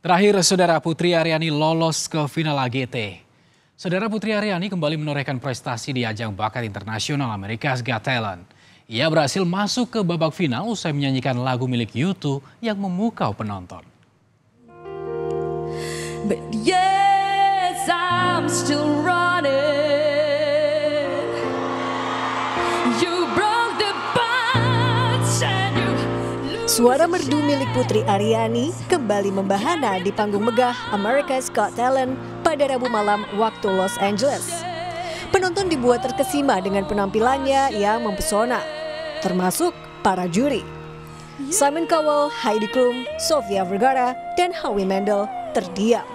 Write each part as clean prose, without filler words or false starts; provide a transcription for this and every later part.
Terakhir, Saudara Putri Aryani lolos ke final AGT. Saudara Putri Aryani kembali menorehkan prestasi di ajang bakat internasional America's Got Talent. Ia berhasil masuk ke babak final usai menyanyikan lagu milik U2 yang memukau penonton. But yes, I'm still running. Suara merdu milik Putri Aryani kembali membahana di panggung megah America's Got Talent pada Rabu malam waktu Los Angeles. Penonton dibuat terkesima dengan penampilannya yang mempesona, termasuk para juri. Simon Cowell, Heidi Klum, Sofia Vergara, dan Howie Mandel terdiam.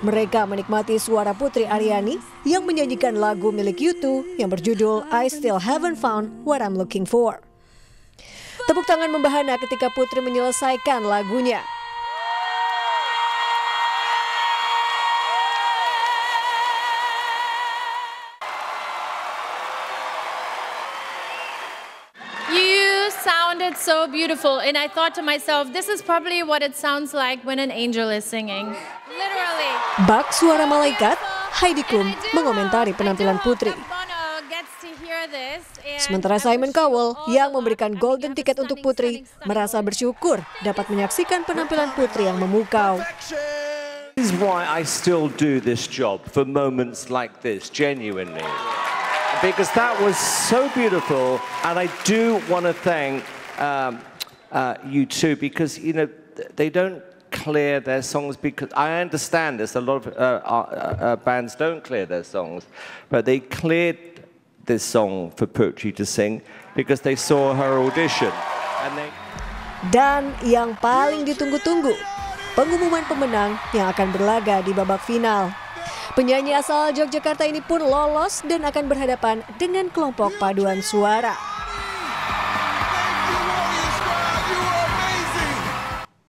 Mereka menikmati suara Putri Aryani yang menyanyikan lagu milik U2 yang berjudul I Still Haven't Found What I'm Looking For. Tepuk tangan membahana ketika Putri menyelesaikan lagunya. You sounded so beautiful, and I thought to myself, this is probably what it sounds like when an angel is singing. Literally. Bak suara malaikat, Heidi Klum mengomentari penampilan Putri. Sementara Simon Cowell yang memberikan golden ticket untuk Putri merasa bersyukur dapat menyaksikan penampilan Putri yang memukau. This is why I still do this job for moments like this, genuinely. Because that was so beautiful, and I do want to thank you too, because you know they don't clear their songs, because I understand there's a lot of bands don't clear their songs, but they cleared this song for Putri to sing because they saw her audition. Dan yang paling ditunggu-tunggu, pengumuman pemenang yang akan berlaga di babak final. Penyanyi asal Yogyakarta ini pun lolos dan akan berhadapan dengan kelompok paduan suara.